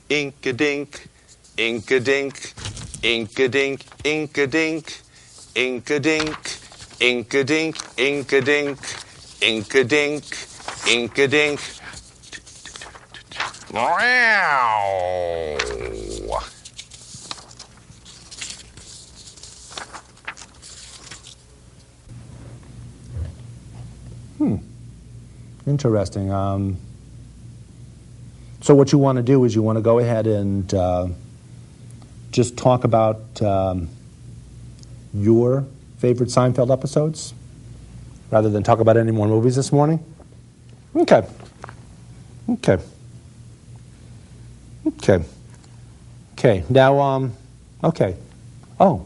Ink-a-dink, ink-a-dink, ink-a-dink, ink-a-dink, ink-a-dink, ink-a-dink, ink-a-dink, ink-a-dink, ink-a-dink. Wow. Interesting. So what you want to do is you want to go ahead and just talk about your favorite Seinfeld episodes rather than talk about any more movies this morning? Okay. Now, okay. Oh,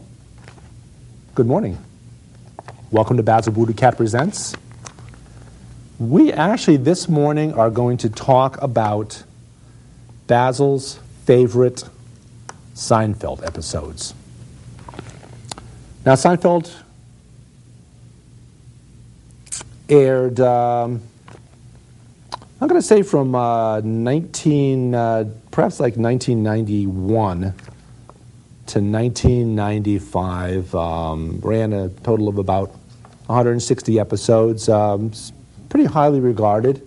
good morning. Welcome to Basil BuddhaCat Presents. We actually this morning are going to talk about Basil's favorite Seinfeld episodes. Now, Seinfeld aired, I'm going to say from perhaps like 1991 to 1995. Ran a total of about 160 episodes. Pretty highly regarded.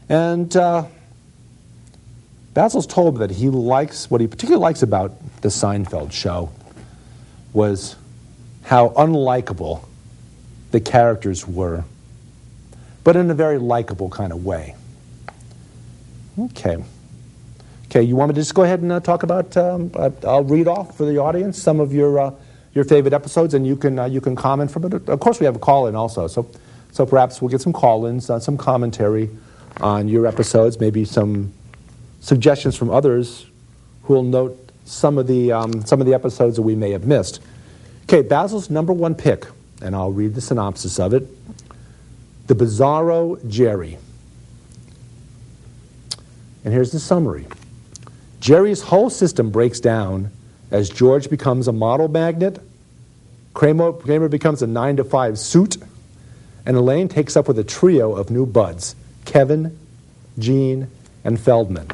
And Basil's told me that what he particularly likes about the Seinfeld show was how unlikable the characters were, but in a very likable kind of way. Okay, you want me to just go ahead and talk about, I'll read off for the audience some of your favorite episodes, and you can comment from it. Of course, we have a call-in also, so perhaps we'll get some call-ins, some commentary on your episodes, maybe some suggestions from others who will note some of the episodes that we may have missed. Okay, Basil's number one pick, and I'll read the synopsis of it. The Bizarro Jerry. And here's the summary. Jerry's whole system breaks down as George becomes a model magnet, Kramer becomes a 9-to-5 suit, and Elaine takes up with a trio of new buds, Kevin, Gene, and Feldman.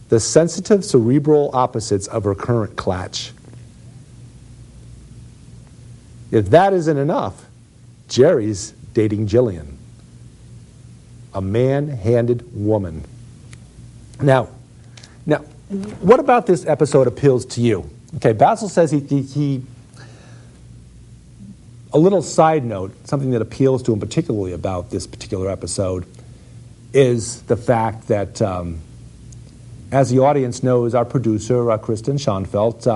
The sensitive cerebral opposites of her current clutch. If that isn't enough, Jerry's dating Jillian, a man-handed woman. Now, what about this episode appeals to you? Okay, Basil says he a little side note, something that appeals to him particularly about this particular episode is the fact that, as the audience knows, our producer, Kristen Schoenfeld,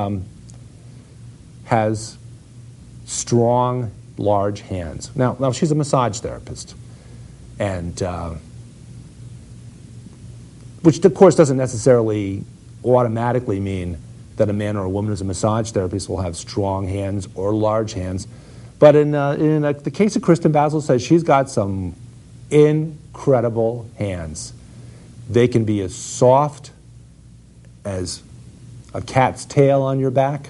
has strong, large hands. Now she's a massage therapist, and which, of course, doesn't necessarily automatically mean that a man or a woman who's a massage therapist will have strong hands or large hands. But in the case of Kristen, Basil says she's got some incredible hands. They can be as soft as a cat's tail on your back,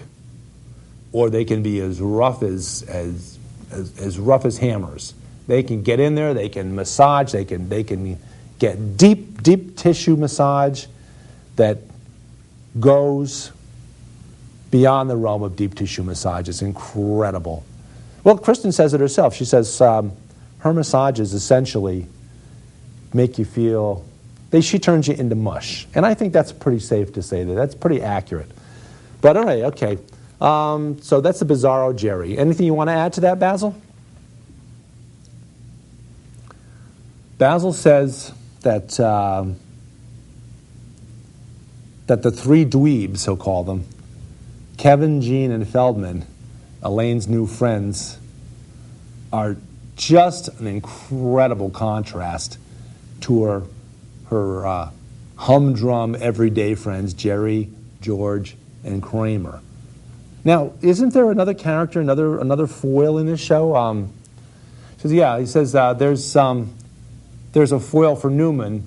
or they can be as rough as rough as hammers. They can get in there. They can massage. They can get deep tissue massage that goes beyond the realm of deep tissue massage. It's incredible. Well, Kristen says it herself. She says her massages essentially make you feel, she turns you into mush. And I think that's pretty safe to say that. That's pretty accurate. But anyway, okay. So that's the Bizarro Jerry. Anything you want to add to that, Basil? Basil says that that the three dweebs, he'll call them, Kevin, Gene, and Feldman, Elaine's new friends, are just an incredible contrast to her humdrum everyday friends, Jerry, George, and Kramer. Now, isn't there another character, another foil in this show? He says there's a foil for Newman,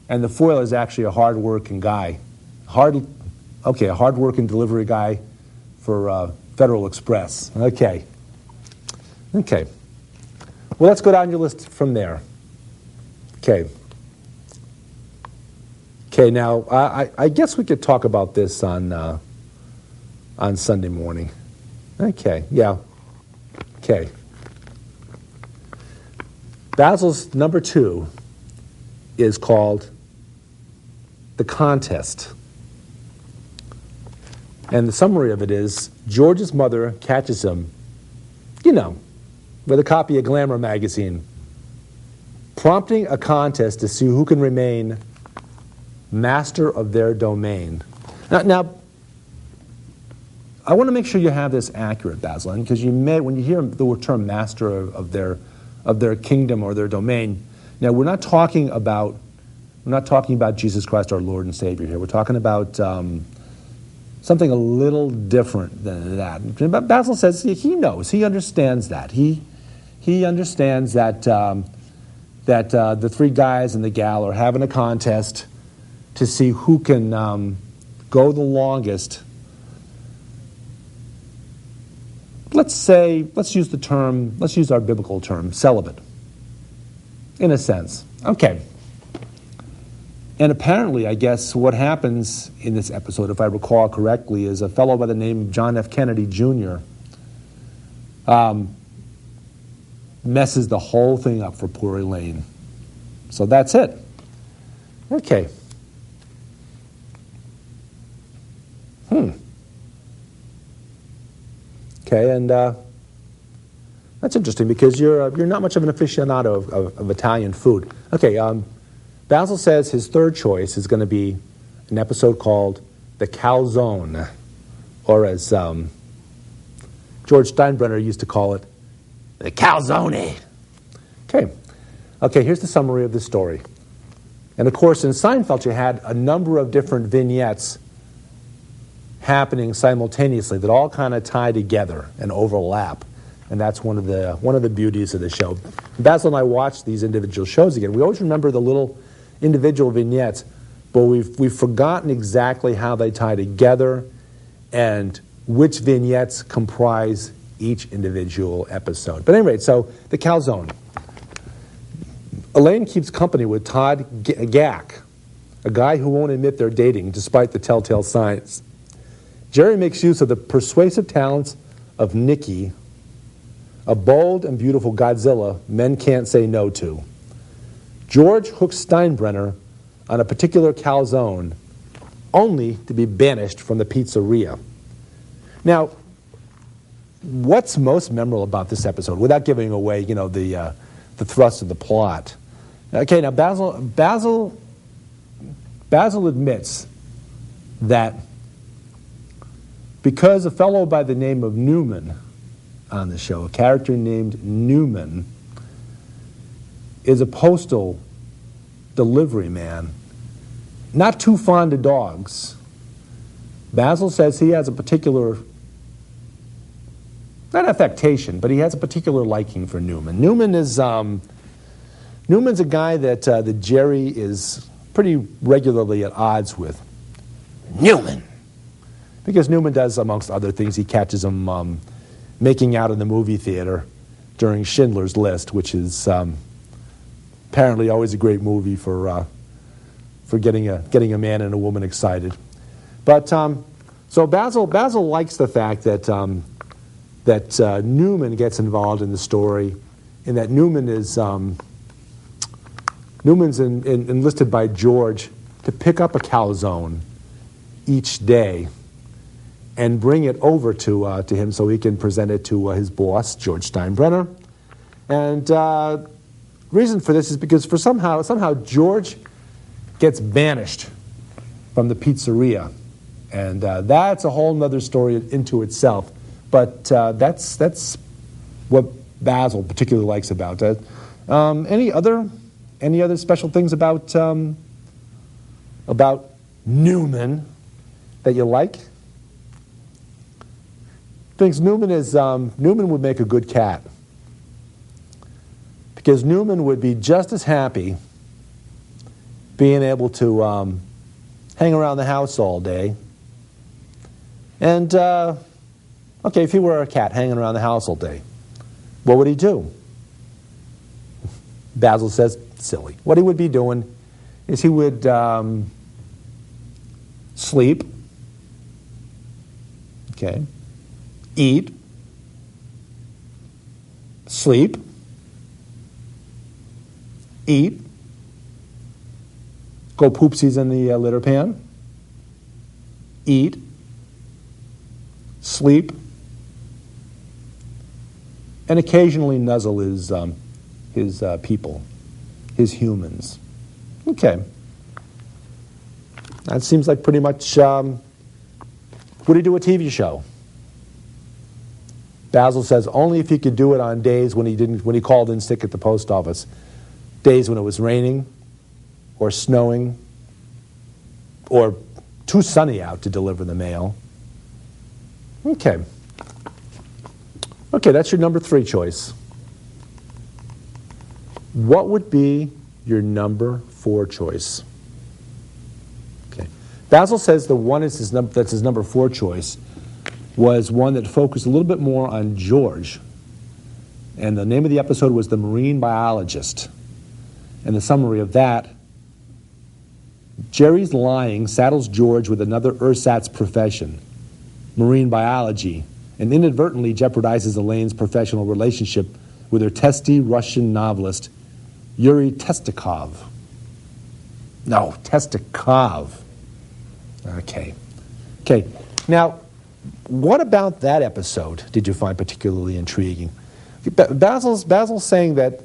and the foil is actually a hard-working guy. A hard-working delivery guy for Federal Express. Okay. Well, let's go down your list from there. Okay. Okay, now I guess we could talk about this on Sunday morning. Okay, yeah. Okay. Basil's number 2 is called The Contest. And the summary of it is, George's mother catches him, with a copy of Glamour magazine, prompting a contest to see who can remain master of their domain. Now I want to make sure you have this accurate, Basil, because when you hear the term master of their kingdom or their domain, now we're not talking about Jesus Christ, our Lord and Savior here. We're talking about something a little different than that. But Basil says he knows, he understands that. He understands that the 3 guys and the gal are having a contest to see who can go the longest. Let's use our biblical term, celibate, in a sense. Okay. And apparently, I guess, what happens in this episode, if I recall correctly, is a fellow by the name of John F. Kennedy Jr. Messes the whole thing up for poor Elaine. So that's it. Okay. Okay, and that's interesting because you're not much of an aficionado of Italian food. Okay, Basil says his third choice is going to be an episode called The Calzone, or as George Steinbrenner used to call it, The Calzone. Okay, here's the summary of the story. And of course, in Seinfeld, you had a number of different vignettes happening simultaneously that all kind of tie together and overlap, and that's one of the beauties of the show. Basil and I watched these individual shows again. We always remember the little individual vignettes, but we've forgotten exactly how they tie together and which vignettes comprise each individual episode. But anyway, so the calzone. Elaine keeps company with Todd Gack, a guy who won't admit they're dating despite the telltale signs. Jerry makes use of the persuasive talents of Nikki, a bold and beautiful Godzilla men can't say no to. George hooks Steinbrenner on a particular calzone, only to be banished from the pizzeria. Now, what's most memorable about this episode, without giving away, the thrust of the plot? Okay, now Basil admits that because a fellow by the name of Newman on the show, a character named Newman, is a postal delivery man, not too fond of dogs. Basil says he has a particular, not affectation, but he has a particular liking for Newman. Newman's a guy that Jerry is pretty regularly at odds with. Newman! Because Newman does, amongst other things, he catches him making out in the movie theater during Schindler's List, which is apparently always a great movie for getting a man and a woman excited. But so Basil likes the fact that Newman gets involved in the story, and that Newman's enlisted by George to pick up a calzone each day and bring it over to him so he can present it to his boss, George Steinbrenner. And reason for this is because somehow George gets banished from the pizzeria. And that's a whole other story into itself. But that's what Basil particularly likes about it. Any other special things about Newman that you like? Thinks Newman would make a good cat, because Newman would be just as happy being able to hang around the house all day. And okay, if he were a cat hanging around the house all day, what would he do? Basil says, silly. What he would be doing is he would Sleep. Okay. Eat. Sleep. Eat. Go poopsies in the litter pan. Eat. Sleep. And occasionally nuzzle his people, his humans. Okay. That seems like pretty much, would he do a TV show? Basil says only if he could do it on days when he called in sick at the post office. Days when it was raining or snowing or too sunny out to deliver the mail. Okay. Okay, that's your number 3 choice. What would be your number 4 choice? Okay. Basil says the one that's his number 4 choice was one that focused a little bit more on George. And the name of the episode was The Marine Biologist. And the summary of that, Jerry's lying saddles George with another ersatz profession, marine biology, and inadvertently jeopardizes Elaine's professional relationship with her testy Russian novelist, Yuri Testikov. No, Testikov. Okay. Okay. Now, what about that episode did you find particularly intriguing? Basil's saying that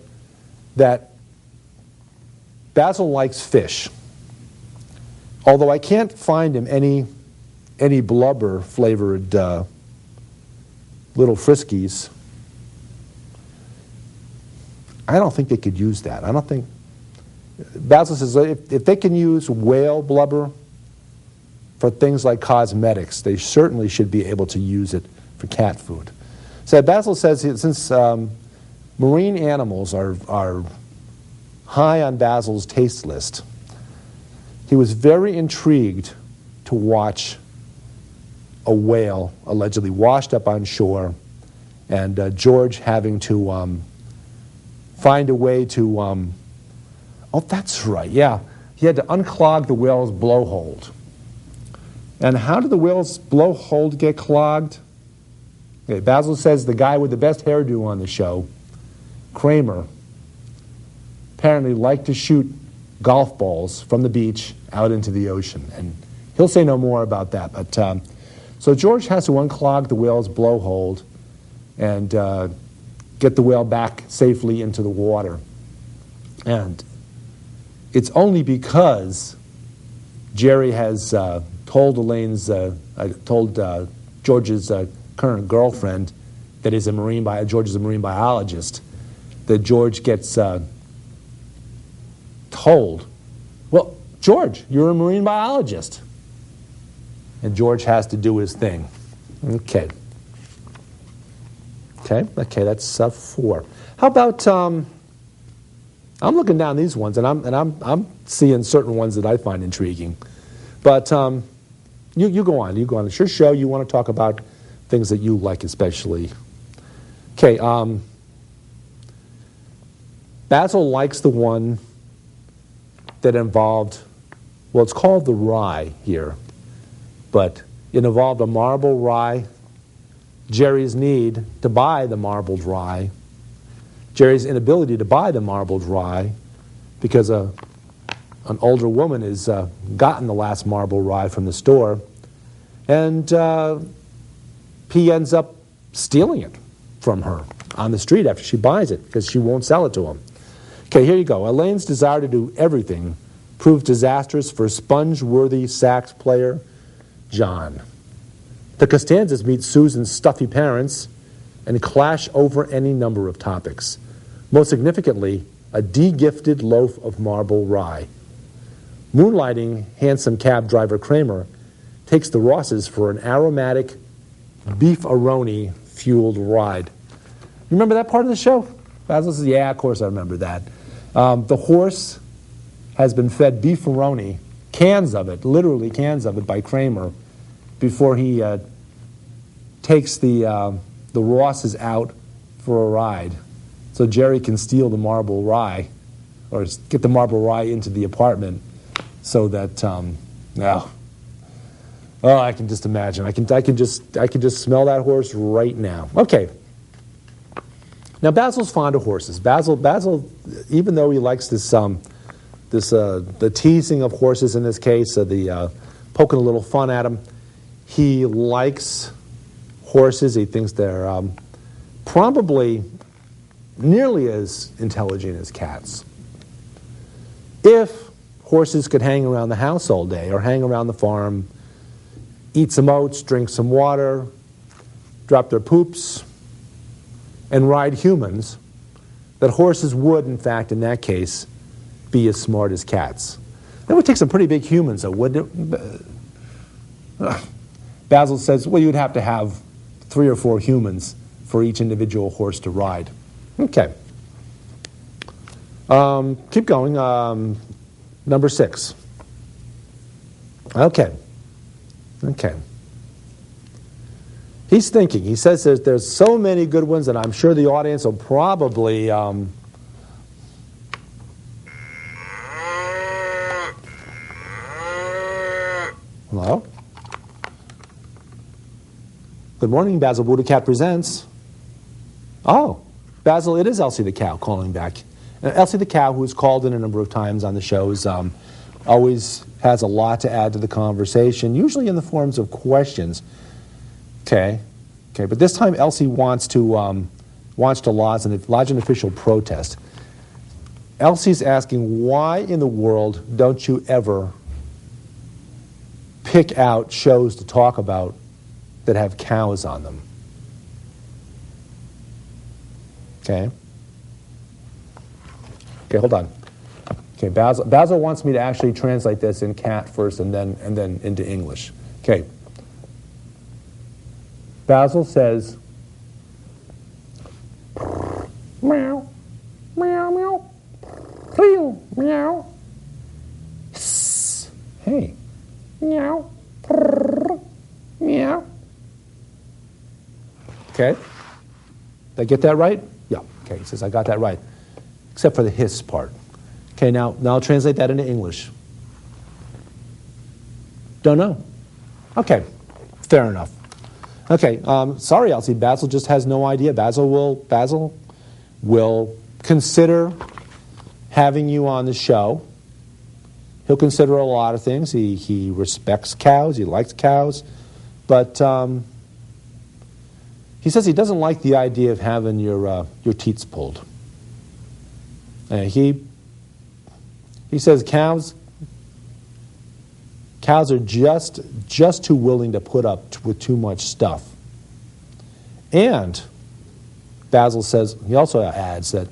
Basil likes fish. Although I can't find him any blubber-flavored little Friskies. I don't think they could use that. I don't think... Basil says if they can use whale blubber for things like cosmetics, they certainly should be able to use it for cat food. So Basil says since marine animals are high on Basil's taste list, he was very intrigued to watch a whale allegedly washed up on shore and George having to find a way to... oh, that's right, yeah. He had to unclog the whale's blowhole. And how did the whale's blowhole get clogged? Okay, Basil says the guy with the best hairdo on the show, Kramer, apparently liked to shoot golf balls from the beach out into the ocean. And he'll say no more about that. But so George has to unclog the whale's blowhole and get the whale back safely into the water. And it's only because Jerry has told George's current girlfriend that George is a marine biologist, that George gets told, well, George, you're a marine biologist. And George has to do his thing. Okay, that's 4. How about, I'm looking down these ones, and I'm seeing certain ones that I find intriguing. But you go on. It's your show. You want to talk about things that you like especially. Okay, Basil likes the one that involved, well, it's called the rye here, but it involved a marble rye, Jerry's need to buy the marbled rye, Jerry's inability to buy the marbled rye because an older woman has gotten the last marble rye from the store, and he ends up stealing it from her on the street after she buys it because she won't sell it to him. Okay, here you go. Elaine's desire to do everything proves disastrous for sponge-worthy sax player John. The Costanzas meet Susan's stuffy parents and clash over any number of topics. Most significantly, a de-gifted loaf of marble rye. Moonlighting handsome cab driver Kramer takes the Rosses for an aromatic beef-aroni fueled ride. You remember that part of the show? Basil says, yeah, of course I remember that. The horse has been fed beef-aroni, cans of it, literally cans of it, by Kramer before he takes the Rosses out for a ride so Jerry can steal the marble rye or get the marble rye into the apartment so that, Oh, I can just imagine. I can just smell that horse right now. Okay. Now Basil's fond of horses. Basil, even though he likes the teasing of horses in this case, the poking a little fun at him, he likes horses. He thinks they're probably nearly as intelligent as cats. If horses could hang around the house all day or hang around the farm, eat some oats, drink some water, drop their poops, and ride humans, that horses would, in fact, in that case, be as smart as cats. That would take some pretty big humans, though, wouldn't it? Basil says, well, you'd have to have 3 or 4 humans for each individual horse to ride. Okay. Keep going. Number 6. Okay. He's thinking. He says there's so many good ones that I'm sure the audience will probably... Hello? Good morning, Basil BuddhaCat presents. Oh, Basil, it is Elsie the cow calling back. Elsie the cow, who's called in a number of times on the shows, always has a lot to add to the conversation, usually in the forms of questions. Okay, but this time Elsie wants to lodge an official protest. Elsie's asking, why in the world don't you ever pick out shows to talk about that have cows on them? Okay, hold on. Okay, Basil wants me to actually translate this in cat first and then into English. Okay. Basil says, meow, meow, meow, meow, meow. Hey, meow, meow. Okay. Did I get that right? Yeah. Okay, he says I got that right, except for the hiss part. Okay, now I'll translate that into English. Don't know. Okay, fair enough. Okay, sorry, Elsie. Basil just has no idea. Basil will consider having you on the show. He'll consider a lot of things. He respects cows. He likes cows, but he says he doesn't like the idea of having your teats pulled. He says cows are just too willing to put up with too much stuff. And Basil says, he also adds that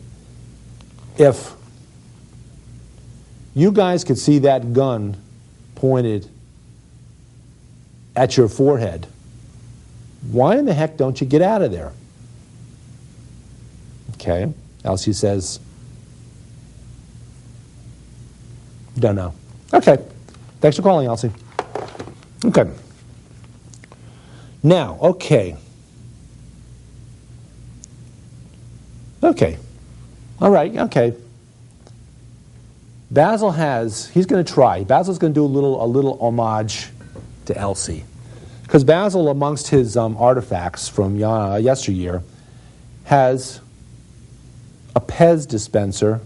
if you guys could see that gun pointed at your forehead, why in the heck don't you get out of there? Okay, Elsie says, don't know. Okay. Thanks for calling, Elsie. Okay. Now, okay. All right, okay. He's going to try. Basil's going to do a little homage to Elsie. Because Basil, amongst his artifacts from yesteryear, has a Pez dispenser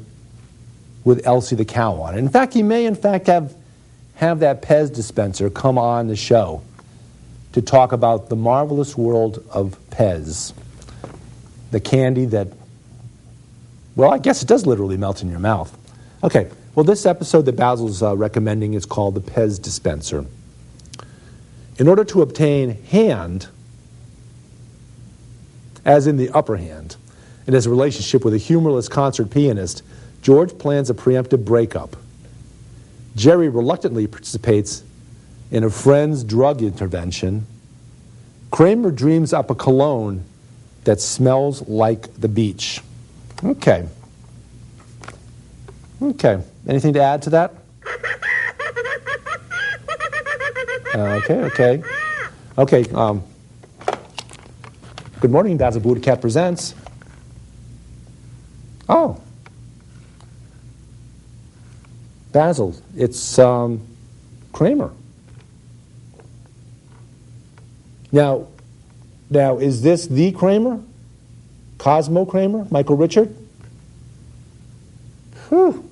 with Elsie the cow on it. In fact, he may, have that Pez dispenser come on the show to talk about the marvelous world of Pez, the candy that, well, I guess it does literally melt in your mouth. Okay, well, this episode that Basil's recommending is called the Pez dispenser. In order to obtain hand, as in the upper hand, in his relationship with a humorless concert pianist, George plans a preemptive breakup. Jerry reluctantly participates in a friend's drug intervention. Kramer dreams up a cologne that smells like the beach. Okay. Anything to add to that? Okay. Good morning, Basil BuddhaCat presents. Oh. Basil, it's Kramer. Now, is this the Kramer? Cosmo Kramer? Michael Richard? Whew.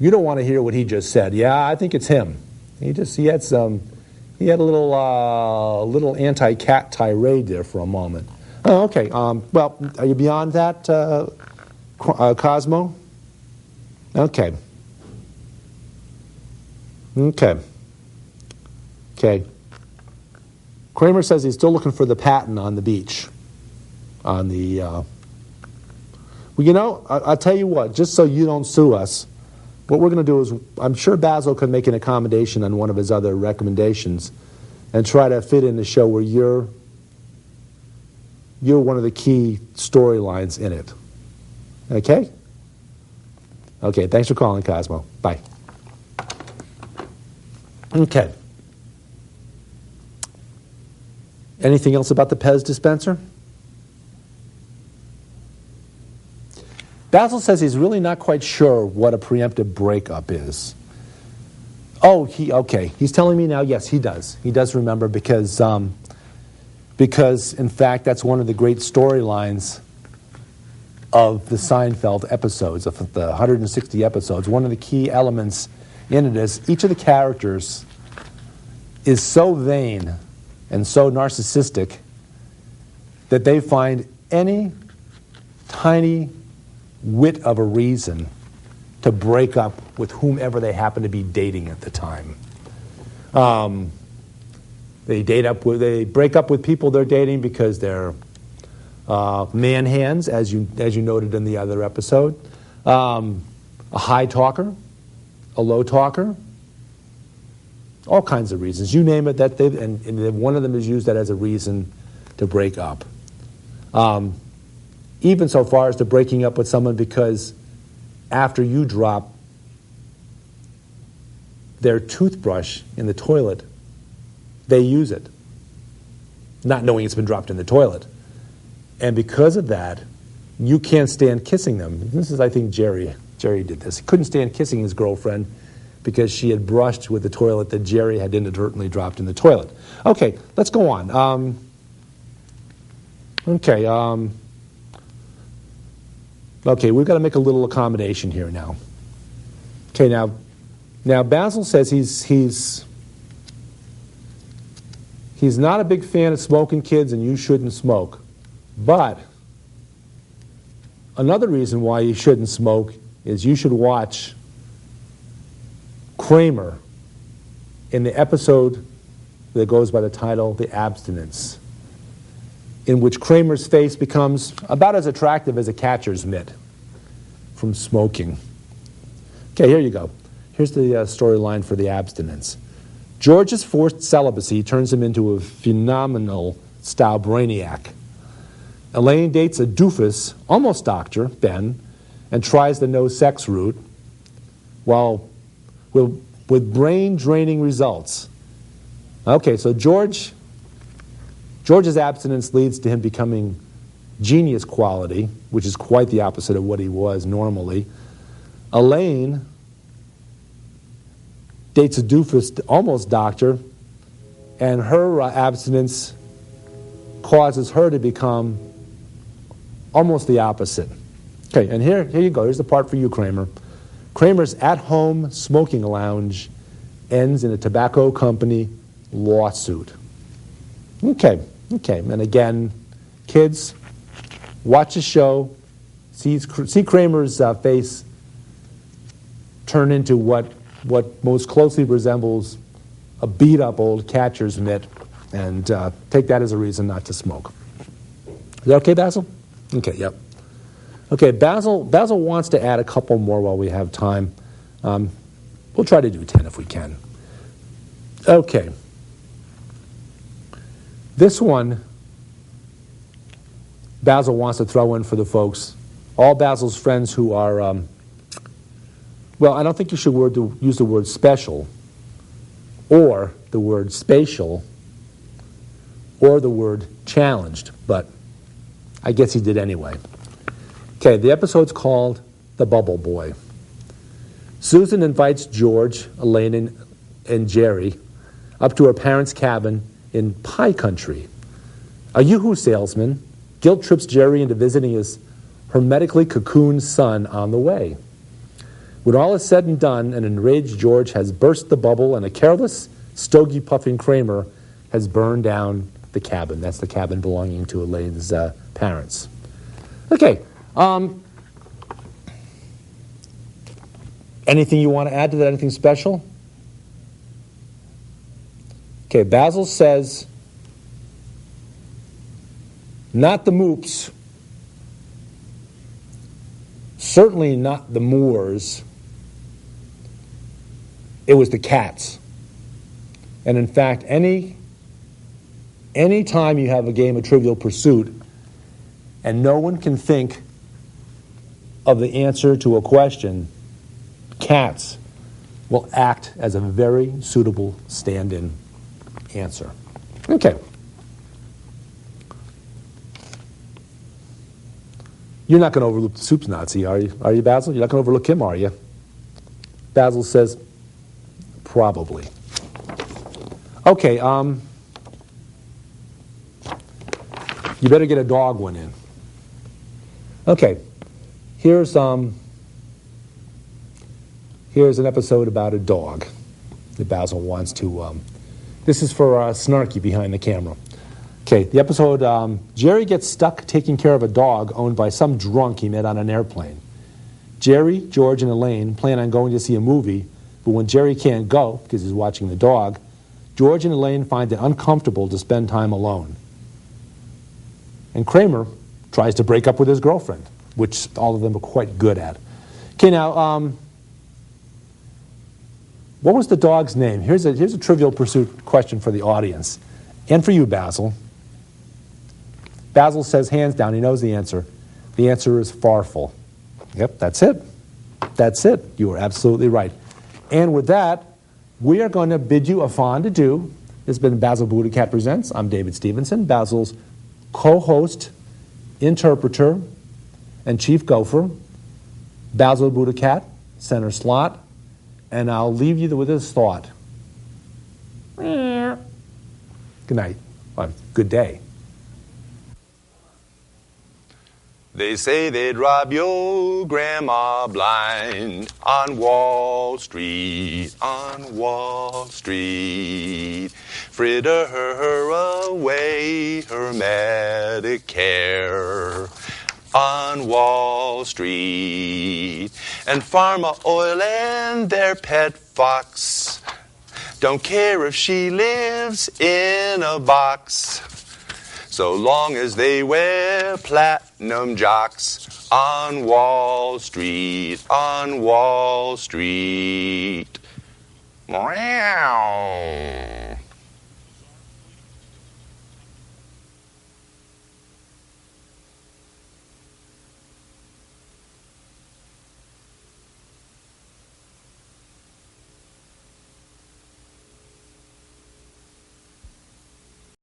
You don't want to hear what he just said. Yeah, I think it's him. He had a little anti-cat tirade there for a moment. Oh, okay. Well, are you beyond that, Cosmo? Okay. Kramer says he's still looking for the patent on the beach. On the, well, you know, I'll tell you what, just so you don't sue us, what we're going to do is, I'm sure Basil can make an accommodation on one of his other recommendations and try to fit in the show where you're one of the key storylines in it. Okay? Okay, thanks for calling, Cosmo. Bye. Okay. Anything else about the Pez dispenser? Basil says he's really not quite sure what a preemptive breakup is. Oh, okay. He's telling me now, yes, he does. He does remember because in fact, that's one of the great storylines of the Seinfeld episodes, of the 160 episodes. One of the key elements in it is each of the characters is so vain and so narcissistic that they find any tiny whit of a reason to break up with whomever they happen to be dating at the time. They break up with people they're dating because they're man hands, as you noted in the other episode, a high talker, a low talker, all kinds of reasons. You name it, and one of them is used that as a reason to break up. Even so far as to breaking up with someone because after you drop their toothbrush in the toilet, they use it, not knowing it's been dropped in the toilet. And because of that, you can't stand kissing them. This is, I think, Jerry did this. He couldn't stand kissing his girlfriend because she had brushed with the toilet that Jerry had inadvertently dropped in the toilet. Okay, let's go on. Okay, we've got to make a little accommodation here now. Okay, now Basil says he's not a big fan of smoking kids and you shouldn't smoke. But another reason why you shouldn't smoke is you should watch Kramer in the episode that goes by the title The Abstinence, in which Kramer's face becomes about as attractive as a catcher's mitt from smoking. Okay, here you go. Here's the storyline for The Abstinence. George's forced celibacy turns him into a phenomenal style brainiac. Elaine dates a doofus, almost doctor, Ben, and tries the no-sex route, while with brain-draining results. Okay, so George's abstinence leads to him becoming genius quality, which is quite the opposite of what he was normally. Elaine dates a doofus, almost doctor, and her abstinence causes her to become almost the opposite. Okay, and here you go. Here's the part for you, Kramer. Kramer's at-home smoking lounge ends in a tobacco company lawsuit. Okay. And again, kids, watch the show. See Kramer's face turn into what most closely resembles a beat-up old catcher's mitt, and take that as a reason not to smoke. Is that okay, Basil? Okay, yep. Okay, Basil wants to add a couple more while we have time. We'll try to do 10 if we can. Okay. This one, Basil wants to throw in for the folks, all Basil's friends who are, well, I don't think you should use the word special, or the word spatial, or the word challenged, but I guess he did anyway. Okay, the episode's called The Bubble Boy. Susan invites George, Elaine, and Jerry up to her parents' cabin in Pie Country. A yoo-hoo salesman guilt trips Jerry into visiting his hermetically cocooned son on the way. When all is said and done, an enraged George has burst the bubble and a careless, stogie-puffing Kramer has burned down the cabin. That's the cabin belonging to Elaine's parents. Okay. Anything you want to add to that? Anything special? Okay, Basil says, not the Moops, certainly not the Moors, it was the cats. And in fact, any time you have a game of Trivial Pursuit and no one can think of the answer to a question, cats will act as a very suitable stand-in answer. Okay. You're not going to overlook the soups Nazi, are you? Are you, Basil? You're not going to overlook him, are you? Basil says, probably. Okay, you better get a dog one in. Okay, here's an episode about a dog that Basil wants to. This is for Snarky behind the camera. Okay, the episode, Jerry gets stuck taking care of a dog owned by some drunk he met on an airplane. Jerry, George, and Elaine plan on going to see a movie, but when Jerry can't go because he's watching the dog, George and Elaine find it uncomfortable to spend time alone. And Kramer tries to break up with his girlfriend, which all of them are quite good at. Okay, now, what was the dog's name? Here's a Trivial Pursuit question for the audience. And for you, Basil. Basil says hands down, he knows the answer. The answer is Farfel. Yep, that's it. That's it. You are absolutely right. And with that, we are going to bid you a fond adieu. This has been Basil BuddhaCat Presents. I'm David Stevenson, Basil's co-host, interpreter, and chief gopher. Basil BuddhaCat, center slot. And I'll leave you with this thought. Good night. Well, good day. They say they'd rob your grandma blind on Wall Street, on Wall Street. Fritter her away, her Medicare on Wall Street. And Pharma Oil and their pet fox don't care if she lives in a box, so long as they wear platinum jocks on Wall Street, on Wall Street. Meow.